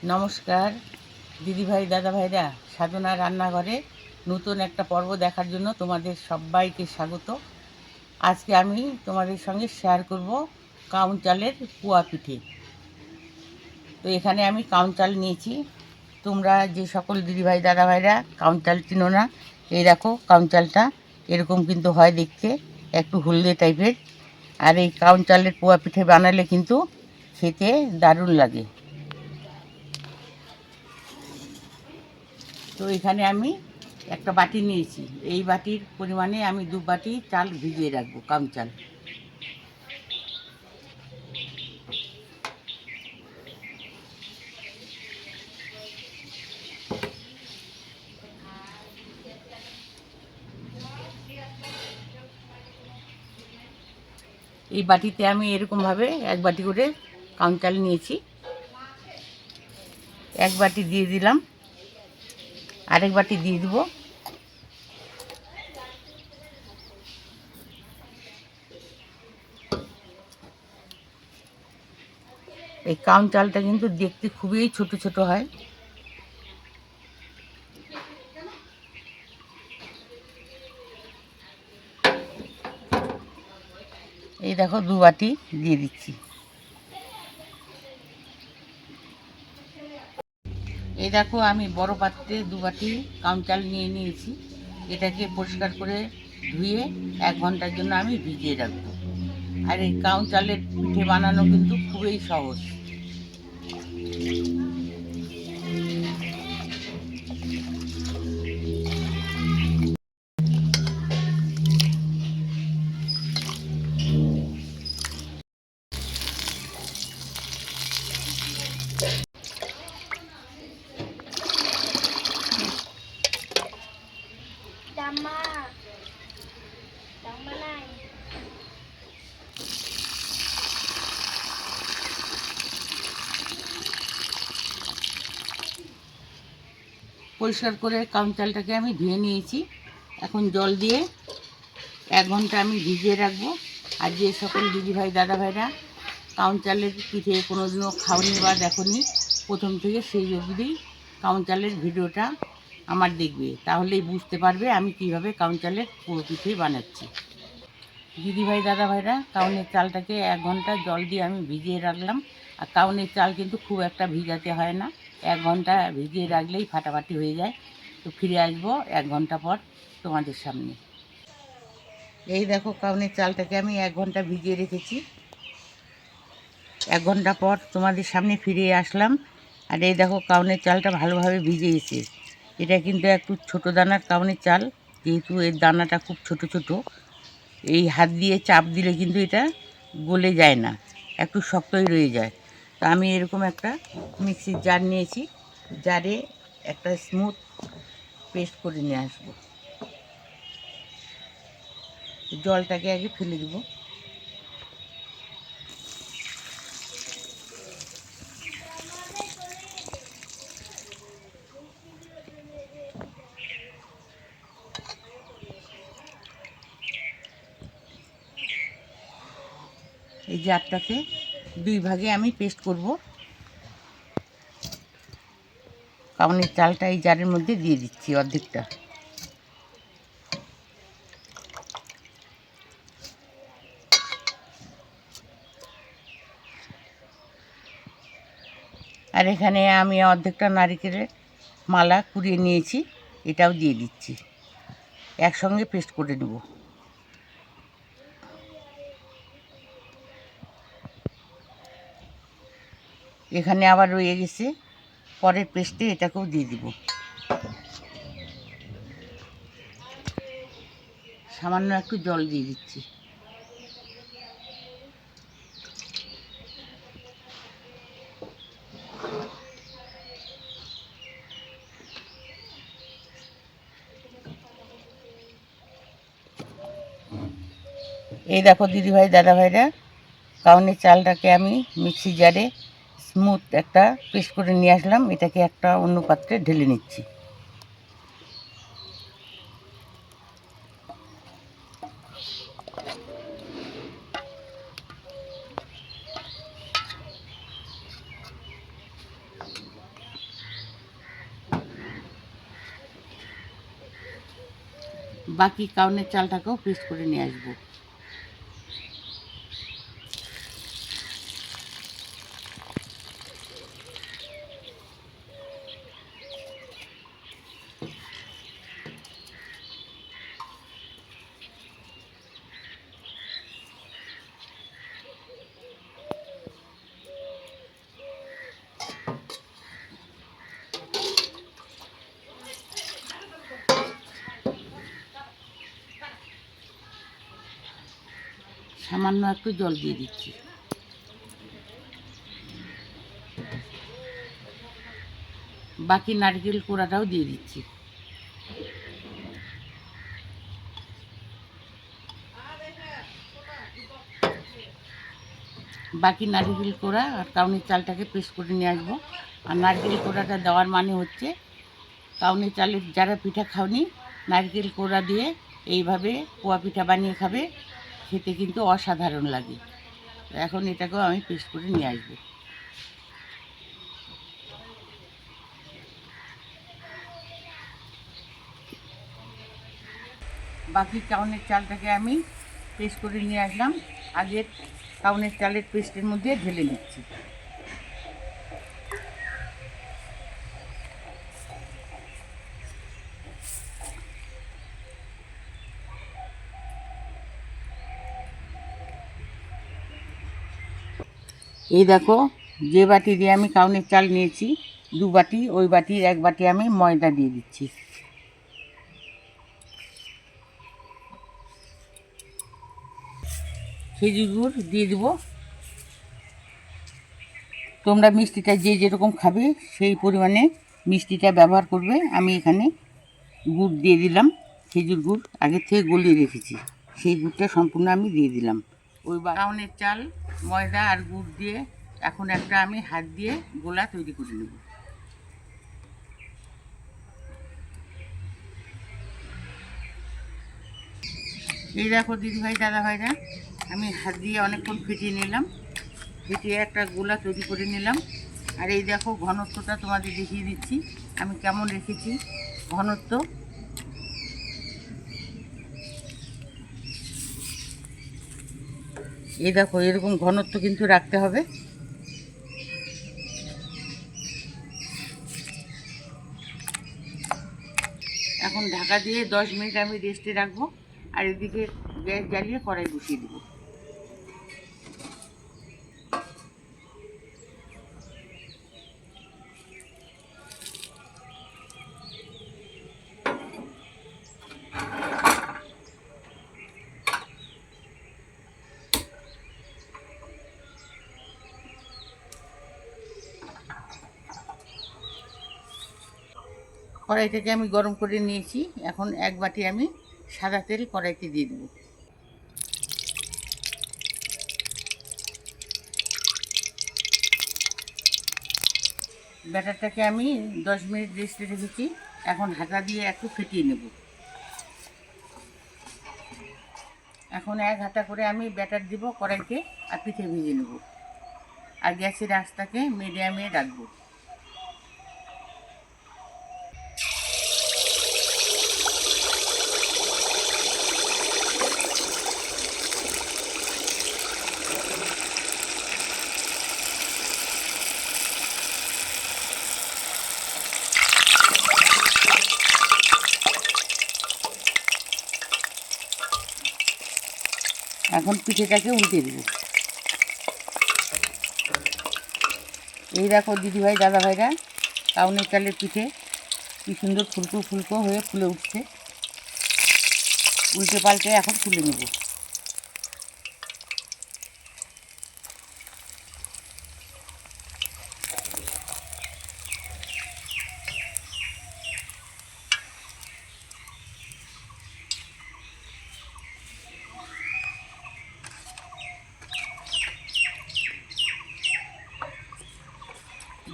নমস্কার দিদিভাই দাদাভাইরা, সাধনা রান্নাঘরে নতুন একটা পর্ব দেখার জন্য তোমাদের সবাইকে স্বাগত। আজকে আমি তোমাদের সঙ্গে শেয়ার করব কাউন চালের পুয়া পিঠে। তো এখানে আমি কাউন চাল নিয়েছি। তোমরা যে সকল দিদিভাই দাদাভাইরা কাউন চাল চিনো না, এই দেখো কাউন চালটা এরকম কিন্তু হয় দেখতে, একটু হলদে টাইপের। আর এই কাউন চালের পুয়া পিঠে বানালে কিন্তু খেতে দারুণ লাগে। তো এখানে আমি একটা বাটি নিয়েছি, এই বাটির পরিমাণে আমি 2 বাটি চাল ভিজিয়ে রাখবো, কাম চাল। এই বাটিতে আমি এরকমভাবে 1 বাটি করে কাম চাল নিয়েছি। 1 বাটি দিয়ে দিলাম, আরেক বাটি দিয়ে দেবো। এই কাউন চালটা কিন্তু দেখতে খুবই ছোট ছোট হয়। এই দেখো 2 বাটি দিয়ে দিচ্ছি। এই দেখো আমি বড় পাত্রে 2 বাটি কাউন চাল নিয়ে নিয়েছি। এটাকে পরিষ্কার করে ধুয়ে 1 ঘন্টার জন্য আমি ভিজিয়ে রাখবো। আর এই কাউন চালের পিঠে বানানো কিন্তু খুবই সহজ। পরিষ্কার করে কাউন চালটাকে আমি ধুয়ে নিয়েছি। এখন জল দিয়ে 1 ঘন্টা আমি ভিজিয়ে রাখবো। আর যে সকল দিদিভাই দাদাভাইরা কাউন চালের পিঠে কোনোদিনও খাওনি বা দেখোনি, প্রথম থেকে সেই অবধি কাউন চালের ভিডিওটা আমার দেখবে, তাহলেই বুঝতে পারবে আমি কিভাবে কাউন চালের পুরো পিঠে বানাচ্ছি। দিদিভাই দাদাভাইরা, কাউনের চালটাকে 1 ঘন্টা জল দিয়ে আমি ভিজিয়ে রাখলাম। আর কাউনের চাল কিন্তু খুব একটা ভিজাতে হয় না, 1 ঘন্টা ভিজিয়ে রাখলেই ফাটাফাটি হয়ে যায়। তো ফিরে আসবো 1 ঘন্টা পর তোমাদের সামনে। এই দেখো কাউনের চালটাকে আমি 1 ঘন্টা ভিজিয়ে রেখেছি। 1 ঘন্টা পর তোমাদের সামনে ফিরে আসলাম। আর এই দেখো কাউনের চালটা ভালোভাবে ভিজে গেছে। এটা কিন্তু একটু ছোটো দানার কাউনের চাল, যেহেতু এর দানাটা খুব ছোট ছোট, এই হাত দিয়ে চাপ দিলে কিন্তু এটা গলে যায় না, একটু শক্তই রয়ে যায়। তো আমি এরকম একটা মিক্সির জার নিয়েছি, জারে একটা স্মুথ পেস্ট করে নিয়ে আসবো। জলটাকে আগে ফেলে দেবো। এই জারটাতে 2 ভাগে আমি পেস্ট করব। কাউনের চালটা এই জারের মধ্যে দিয়ে দিচ্ছি অর্ধেকটা। আর এখানে আমি অর্ধেকটা নারকেলের মালা কুড়িয়ে নিয়েছি, এটাও দিয়ে দিচ্ছি। একসঙ্গে পেস্ট করে নেব। এখানে আবার রয়ে গেছে, পরের পেস্টে এটাকেও দিয়ে দিব। সামান্য একটু জল দিয়ে দিচ্ছি। এই দেখো দিদিভাই দাদাভাইরা, কাউনের চালটাকে আমি মিক্সি জারে স্মুথ একটা পেস্ট করে নিয়ে আসলাম। এটাকে একটা অন্য পাত্রে ঢেলে নিচ্ছি। বাকি কাউনের চালটাকেও পেস্ট করে নিয়ে আসবো। সামান্য একটু জল দিয়ে দিচ্ছি। বাকি নারকেল কোড়াটাও দিয়ে দিচ্ছি। বাকি নারকেল কোড়া আর কাউনের চালটাকে পেস্ট করে নিয়ে আসবো। আর নারকেল কোড়াটা দেওয়ার মানে হচ্ছে কাউনের চালের যারা পিঠা খাওনি নারকেল কোড়া দিয়ে এইভাবে পোয়া পিঠা বানিয়ে খাবে, খেতে কিন্তু অসাধারণ লাগে। এখন এটাকেও আমি পেস্ট করে নিয়ে আসবো। বাকি কাউনের চালটাকে আমি পেস্ট করে নিয়ে আসলাম। আগের কাউনের চালের পেস্টের মধ্যে ঢেলে নিচ্ছি। এই দেখো, যে বাটি দিয়ে আমি কাউনের চাল নিয়েছি 2 বাটি, ওই বাটির 1 বাটি আমি ময়দা দিয়ে দিচ্ছি। খেজুর গুড় দিয়ে দেবো। তোমরা মিষ্টিটা যে যেরকম খাবে সেই পরিমাণে মিষ্টিটা ব্যবহার করবে। আমি এখানে গুড় দিয়ে দিলাম, খেজুর গুড় আগের থেকে গলিয়ে রেখেছি, সেই গুড়টা সম্পূর্ণ আমি দিয়ে দিলাম। ওই কাউনের চাল, ময়দা আর গুড় দিয়ে এখন একটা আমি হাত দিয়ে গোলা তৈরি করে নেব। এই দেখো দিদিভাই দাদাভাইরা, আমি হাত দিয়ে অনেকক্ষণ ফেটিয়ে নিলাম, ফেটিয়ে একটা গোলা তৈরি করে নিলাম। আর এই দেখো ঘনত্বটা তোমাদের দেখিয়ে দিচ্ছি আমি কেমন রেখেছি ঘনত্ব। এই দেখো এরকম ঘনত্ব কিন্তু রাখতে হবে। এখন ঢাকা দিয়ে 10 মিনিট আমি রেস্টে রাখবো। আর এদিকে গ্যাস জ্বালিয়ে কড়াই বসিয়ে দেবো। কড়াইটাকে আমি গরম করে নিয়েছি। এখন 1 বাটি আমি সাদা তেল কড়াইতে দিয়ে দেবো। ব্যাটারটাকে আমি 10 মিনিট রেস্টে রেখেছি। এখন ঢাকা দিয়ে একটু ফেটিয়ে নেব। এখন 1 হাতা করে আমি ব্যাটার দিব কড়াইতে আর পিঠে ভেজে নেব। আর গ্যাসের আঁচটাকে মিডিয়ামে রাখবো। এখন পিঠেটাকে উল্টে দেব। এই দেখো দিদিভাই দাদাভাইরা, কাউনের চালের পিঠে কি সুন্দর ফুলকো ফুলকো হয়ে ফুলে উঠছে। উল্টে পাল্টে এখন তুলে নেব।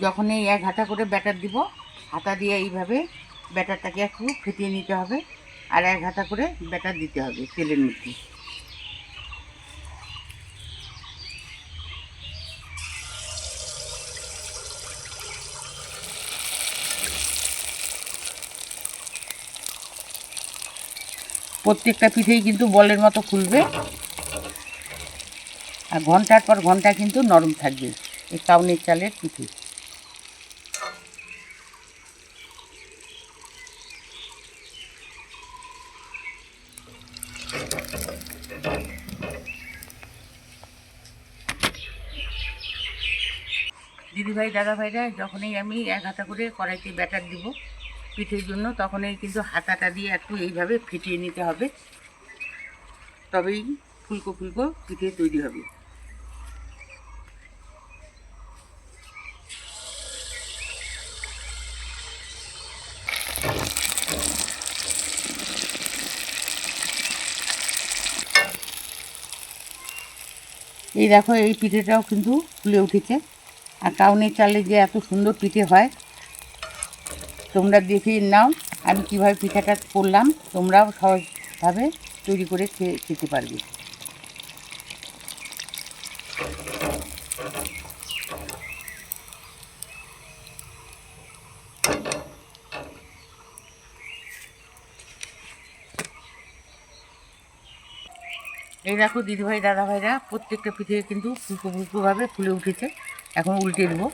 যখন এই 1 হাতা করে ব্যাটার দিব, হাতা দিয়ে এইভাবে ব্যাটারটাকে একটু ফেটিয়ে নিতে হবে। আর 1 হাতা করে ব্যাটার দিতে হবে তেলের মধ্যে। প্রত্যেকটা পিঠেই কিন্তু বলের মতো ফুলবে, আর ঘন্টার পর ঘন্টা কিন্তু নরম থাকবে এই কাউনের চালের পিঠে। দিদিভাই দাদাভাইরা যখনই আমি এক হাতা করে কড়াইতে ব্যাটার দিব পিঠের জন্য, তখনই কিন্তু হাতাটা দিয়ে একটু এইভাবে ফেটিয়ে নিতে হবে, তবেই ফুলকো ফুলকো পিঠে তৈরি হবে। এই দেখো এই পিঠেটাও কিন্তু ফুলে উঠেছে। আর কাউনের চালে যে এত সুন্দর পিঠে হয় তোমরা দেখে নাও আমি কীভাবে পিঠাটা করলাম, তোমরাও সহজভাবে তৈরি করে খেতে পারবে। এই দেখো দিদিভাই দাদাভাইরা প্রত্যেকটা পিঠে কিন্তু ফুলকো ফুলকোভাবে ফুলে উঠেছে। এখন উল্টে দেবো।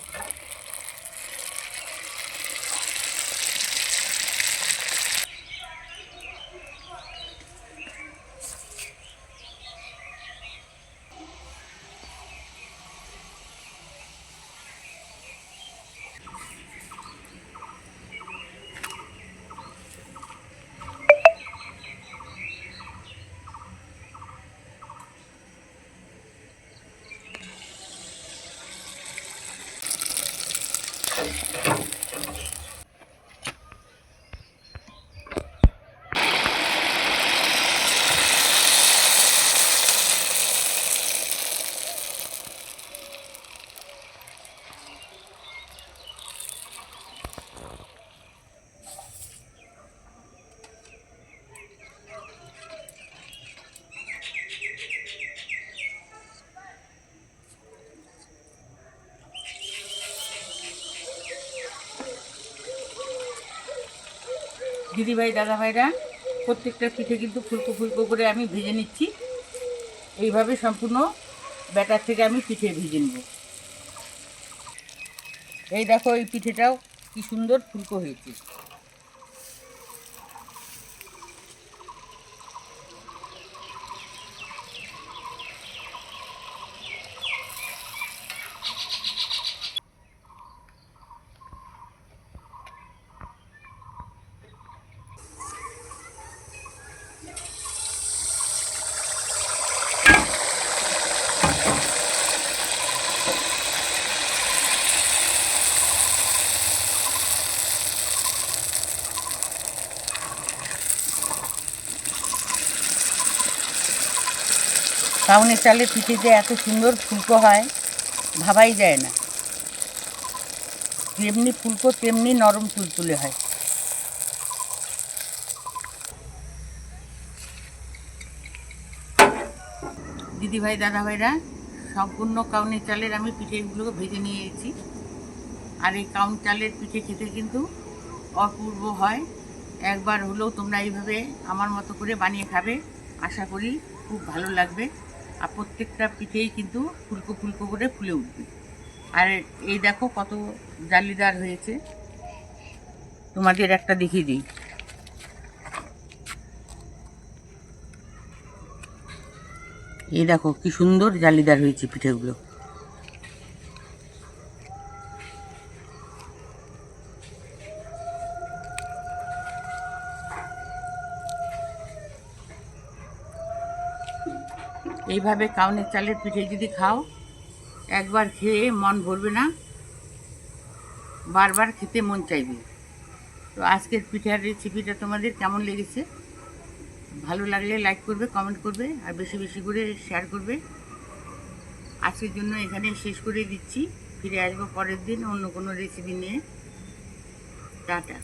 দিদিভাই দাদাভাইরা প্রত্যেকটা পিঠে কিন্তু ফুলকো ফুলকো করে আমি ভেজে নিচ্ছি। এইভাবে সম্পূর্ণ ব্যাটার থেকে আমি পিঠে ভেজে নেব। এই দেখো এই পিঠেটাও কি সুন্দর ফুলকো হয়েছে। কাউনের চালের পিঠে যে এত সুন্দর ফুলকো হয় ভাবাই যায় না। যেমনি ফুলকো তেমনি নরম তুলতুলে হয়। দিদিভাই দাদাভাইরা সম্পূর্ণ কাউনের চালের আমি পিঠেগুলোকে ভেজে নিয়েছি। আর এই কাউন চালের পিঠে খেতে কিন্তু অপূর্ব হয়। একবার হলেও তোমরা এইভাবে আমার মতো করে বানিয়ে খাবে, আশা করি খুব ভালো লাগবে। আর প্রত্যেকটা পিঠেই কিন্তু ফুলকো ফুলকো করে ফুলে উঠবে। আর এই দেখো কত জালিদার হয়েছে, তোমাদের একটা দেখিয়ে দিই। এই দেখো কি সুন্দর জালিদার হয়েছে পিঠেগুলো। এইভাবে কাউনের চালের পিঠে যদি খাও একবার খেয়ে মন ভরবে না, বারবার খেতে মন চাইবে। তো আজকের পিঠার রেসিপিটা তোমাদের কেমন লেগেছে? ভালো লাগলে লাইক করবে, কমেন্ট করবে, আর বেশি বেশি করে শেয়ার করবে। আজকের জন্য এখানে শেষ করে দিচ্ছি। ফিরে আসবো পরের দিন অন্য কোনো রেসিপি নিয়ে। টাটা।